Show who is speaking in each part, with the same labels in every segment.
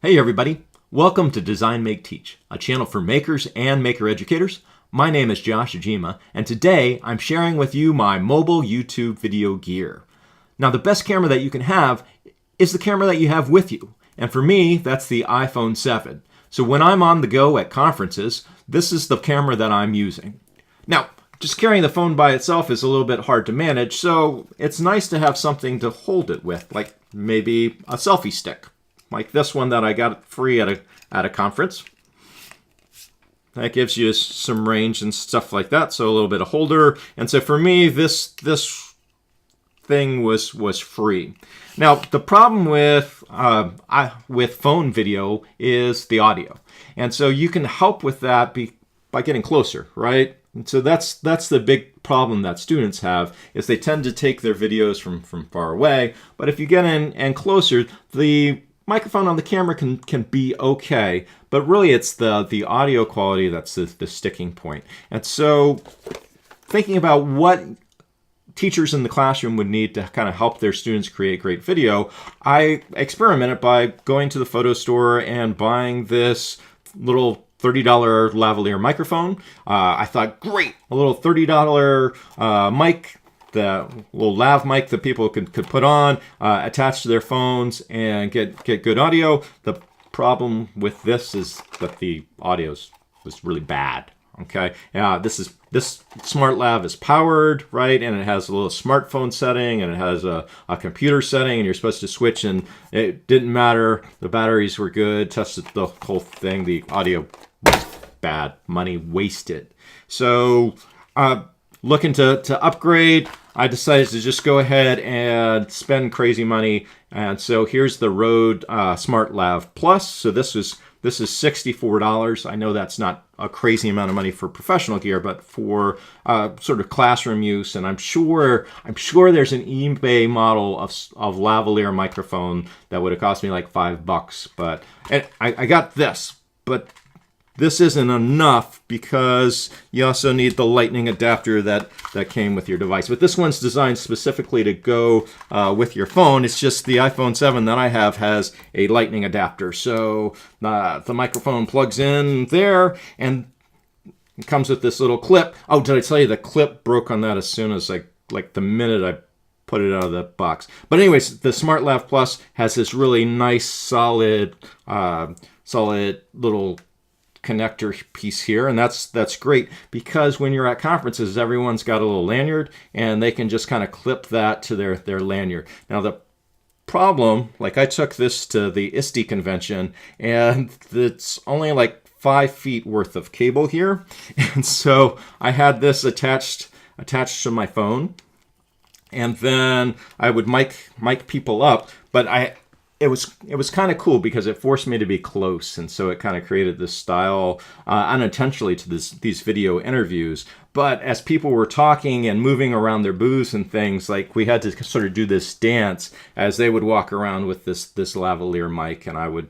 Speaker 1: Hey everybody, welcome to Design Make Teach, a channel for makers and maker educators. My name is Josh Ajima, and today I'm sharing with you my mobile YouTube video gear. Now the best camera that you can have is the camera that you have with you, and for me that's the iPhone 7. So when I'm on the go at conferences, this is the camera that I'm using. Now, just carrying the phone by itself is a little bit hard to manage, so it's nice to have something to hold it with, like maybe a selfie stick. Like this one that I got free at a conference. That gives you some range and stuff like that, so a little bit of holder. And so for me, this thing was free. Now the problem with phone video is the audio, and so you can help with that by getting closer, right? And so that's the big problem that students have, is they tend to take their videos from far away. But if you get in and closer, the microphone on the camera can be okay, but really it's the audio quality that's the sticking point. And so thinking about what teachers in the classroom would need to kind of help their students create great video, I experimented by going to the photo store and buying this little $30 lavalier microphone. I thought, great, a little $30 mic, the little lav mic that people could put on, attach to their phones and get good audio. The problem with this is that the audio was really bad. Okay, this SmartLav is powered, right, and it has a little smartphone setting, and it has a computer setting, and you're supposed to switch, and it didn't matter. The batteries were good, tested the whole thing. The audio was bad, money wasted. So looking to upgrade, I decided to just go ahead and spend crazy money. And so here's the Rode SmartLav Plus. So this is $64. I know that's not a crazy amount of money for professional gear, but for sort of classroom use. And I'm sure there's an eBay model of lavalier microphone that would have cost me like $5. But I got this, but this isn't enough because you also need the lightning adapter that came with your device. But this one's designed specifically to go with your phone. It's just the iPhone 7 that I have has a lightning adapter. So the microphone plugs in there and it comes with this little clip. Oh, did I tell you the clip broke on that as soon as like the minute I put it out of the box. But anyways, the SmartLav Plus has this really nice, solid little connector piece here, and that's great because when you're at conferences, everyone's got a little lanyard and they can just kind of clip that to their lanyard. Now the problem, like I took this to the ISTE convention and it's only like 5 feet worth of cable here, and so I had this attached to my phone, and then I would mic people up, but it was kind of cool because it forced me to be close, and so it kind of created this style unintentionally to these video interviews. But as people were talking and moving around their booths and things, like we had to sort of do this dance as they would walk around with this lavalier mic, and I would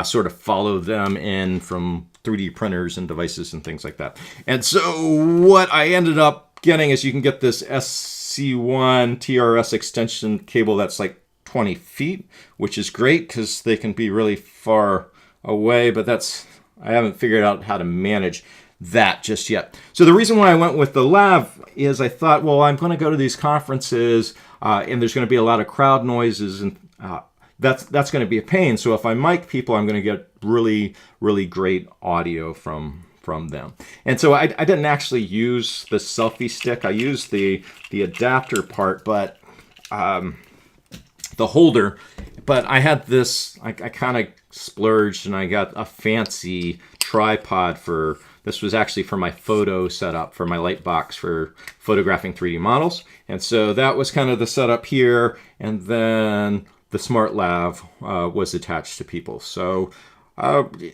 Speaker 1: sort of follow them in from 3D printers and devices and things like that. And so what I ended up getting is you can get this SC1 TRRS extension cable that's like 20 feet, which is great because they can be really far away, but I haven't figured out how to manage that just yet. So the reason why I went with the lav is I thought, well, I'm going to go to these conferences and there's going to be a lot of crowd noises, and that's going to be a pain. So if I mic people, I'm going to get really, really great audio from them. And so I didn't actually use the selfie stick. I used the adapter part, but the holder, but I had this, I kind of splurged and I got a fancy tripod this was actually for my photo setup, for my light box for photographing 3D models. And so that was kind of the setup here, and then the SmartLav was attached to people. So, around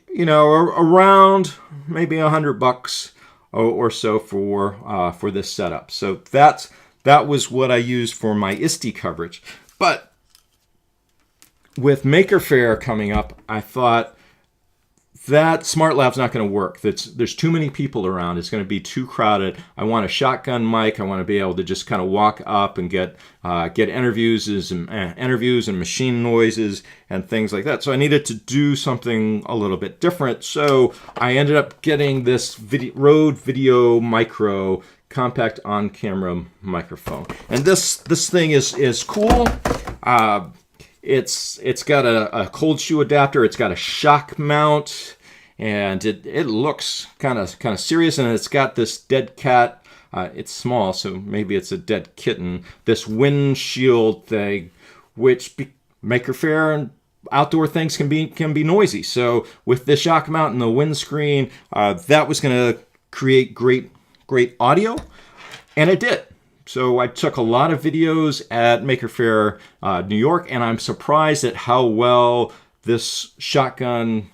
Speaker 1: maybe $100 or so for this setup. So that was what I used for my ISTE coverage. But with Maker Faire coming up, I thought that SmartLav's not going to work. There's too many people around. It's going to be too crowded. I want a shotgun mic. I want to be able to just kind of walk up and get interviews and machine noises and things like that. So I needed to do something a little bit different. So I ended up getting this Rode VideoMicro compact on-camera microphone, and this thing is cool. It's got a cold shoe adapter. It's got a shock mount, and it looks kind of serious. And it's got this dead cat. It's small, so maybe it's a dead kitten. This windshield thing, which Maker Faire and outdoor things can be noisy. So with the shock mount and the windscreen, that was going to create great audio, and it did. So I took a lot of videos at Maker Faire New York, and I'm surprised at how well this shotgun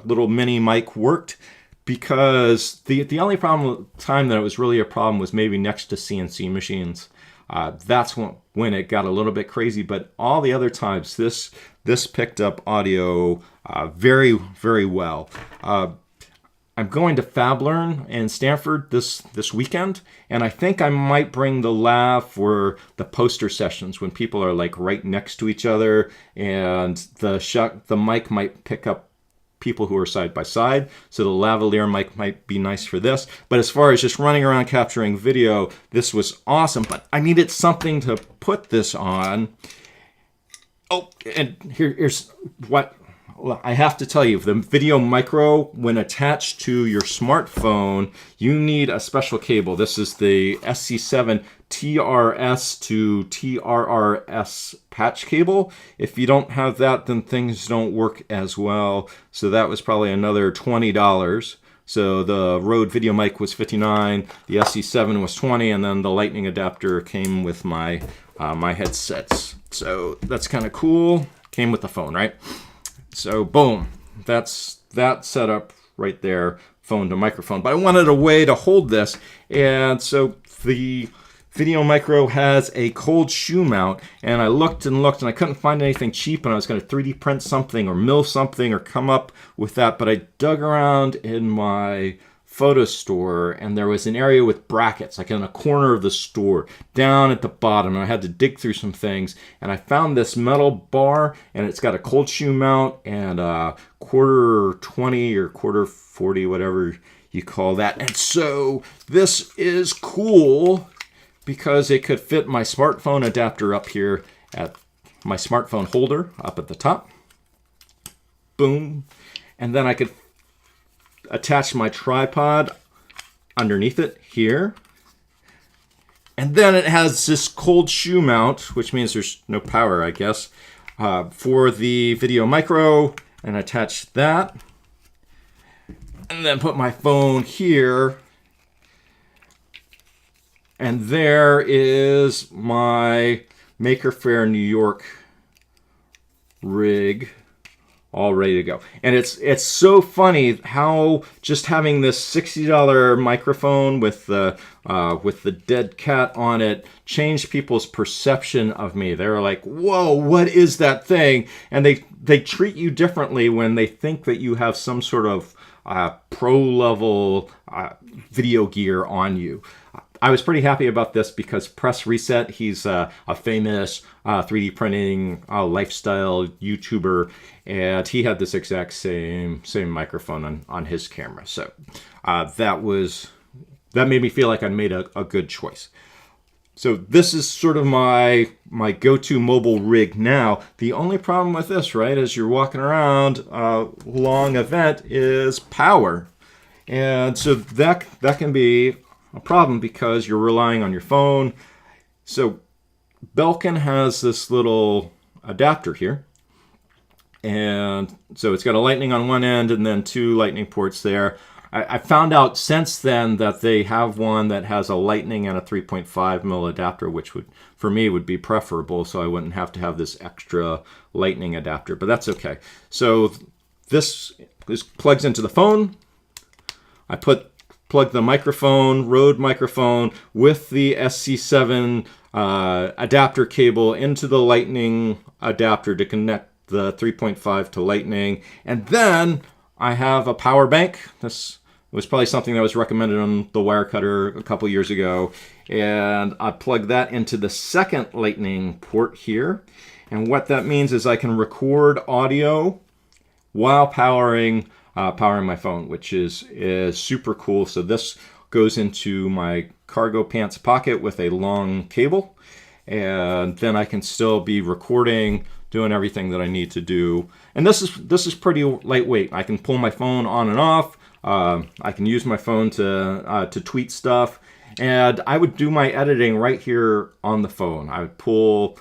Speaker 1: little mini mic worked, because the only time that it was really a problem was maybe next to CNC machines. That's when it got a little bit crazy, but all the other times this picked up audio very, very well. I'm going to FabLearn in Stanford this weekend, and I think I might bring the lav for the poster sessions when people are like right next to each other, and the mic might pick up people who are side by side. So the lavalier mic might be nice for this. But as far as just running around capturing video, this was awesome. But I needed something to put this on. Oh, and here's what. Well, I have to tell you, the VideoMicro, when attached to your smartphone, you need a special cable. This is the SC7 TRRS to TRRS patch cable. If you don't have that, then things don't work as well. So that was probably another $20. So the Rode VideoMic was $59, the SC7 was $20, and then the lightning adapter came with my my headsets. So that's kind of cool. Came with the phone, right? So boom, that's that setup right there, phone to microphone. But I wanted a way to hold this, and so the VideoMicro has a cold shoe mount, and I looked and looked, and I couldn't find anything cheap, and I was going to 3D print something or mill something or come up with that, but I dug around in my photo store, and there was an area with brackets, like in a corner of the store, down at the bottom, and I had to dig through some things, and I found this metal bar, and it's got a cold shoe mount and a quarter 20 or quarter 40, whatever you call that. And so this is cool because it could fit my smartphone adapter up here at my smartphone holder up at the top. Boom. And then I could attach my tripod underneath it here. And then it has this cold shoe mount, which means there's no power, I guess, for the VideoMicro, and attach that. And then put my phone here. And there is my Maker Faire New York rig, all ready to go. And it's so funny how just having this $60 microphone with the dead cat on it changed people's perception of me. They were like, "Whoa, what is that thing?" And they treat you differently when they think that you have some sort of pro level video gear on you. I was pretty happy about this because Press Reset, he's a famous 3D printing lifestyle YouTuber, and he had this exact same microphone on his camera. So that made me feel like I made a good choice. So this is sort of my go-to mobile rig now. The only problem with this, right, as you're walking around a long event, is power. And so that can be a problem because you're relying on your phone. So Belkin has this little adapter here. And so it's got a lightning on one end and then two lightning ports there. I found out since then that they have one that has a lightning and a 3.5 mil adapter, which for me would be preferable, so I wouldn't have to have this extra lightning adapter, but that's okay. So this plugs into the phone. I plug the microphone, Rode microphone, with the SC7 adapter cable into the lightning adapter to connect the 3.5 to lightning, and then I have a power bank. This was probably something that was recommended on the Wirecutter a couple years ago. And I plug that into the second lightning port here. And what that means is I can record audio while powering my phone, which is super cool. So this goes into my cargo pants pocket with a long cable, and then I can still be recording, doing everything that I need to do. And this is pretty lightweight. I can pull my phone on and off. I can use my phone to tweet stuff, and I would do my editing right here on the phone. I would pull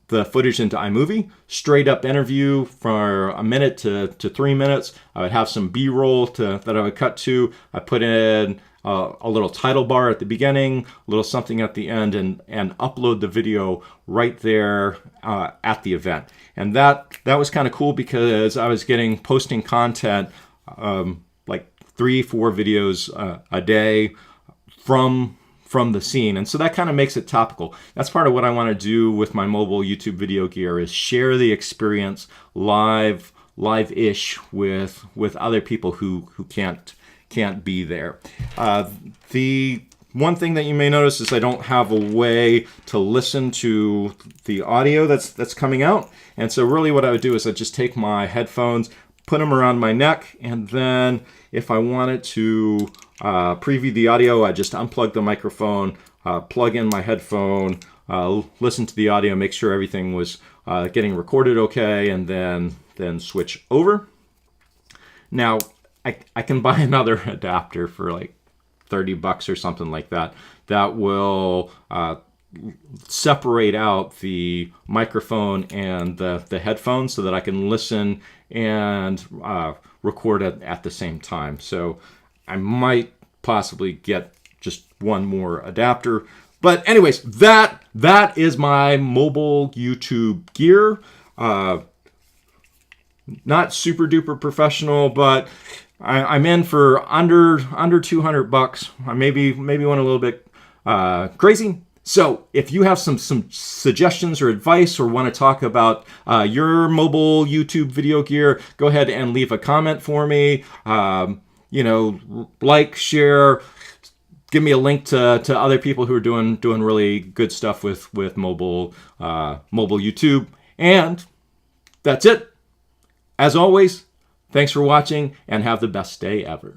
Speaker 1: the footage into iMovie, straight up interview for a minute to 3 minutes. I would have some B-roll that I would cut to. I put in a little title bar at the beginning, a little something at the end, and upload the video right there at the event. And that was kind of cool because I was posting content like 3-4 videos a day from the scene. And so that kind of makes it topical. That's part of what I want to do with my mobile YouTube video gear, is share the experience live-ish with other people who can't be there. The one thing that you may notice is I don't have a way to listen to the audio that's coming out. And so really what I would do is I'd just take my headphones, put them around my neck, and then if I wanted to preview the audio, I just unplug the microphone, plug in my headphone, listen to the audio, make sure everything was getting recorded okay, and then switch over. Now, I can buy another adapter for like $30 or something like that. That will separate out the microphone and the headphones so that I can listen and record at the same time. So I might possibly get just one more adapter. But anyways, that is my mobile YouTube gear. Not super duper professional, but I'm in for under $200. I maybe went a little bit crazy. So if you have some suggestions or advice, or want to talk about your mobile YouTube video gear, go ahead and leave a comment for me. Like, share, give me a link to other people who are doing really good stuff with mobile YouTube. And that's it. As always, thanks for watching, and have the best day ever.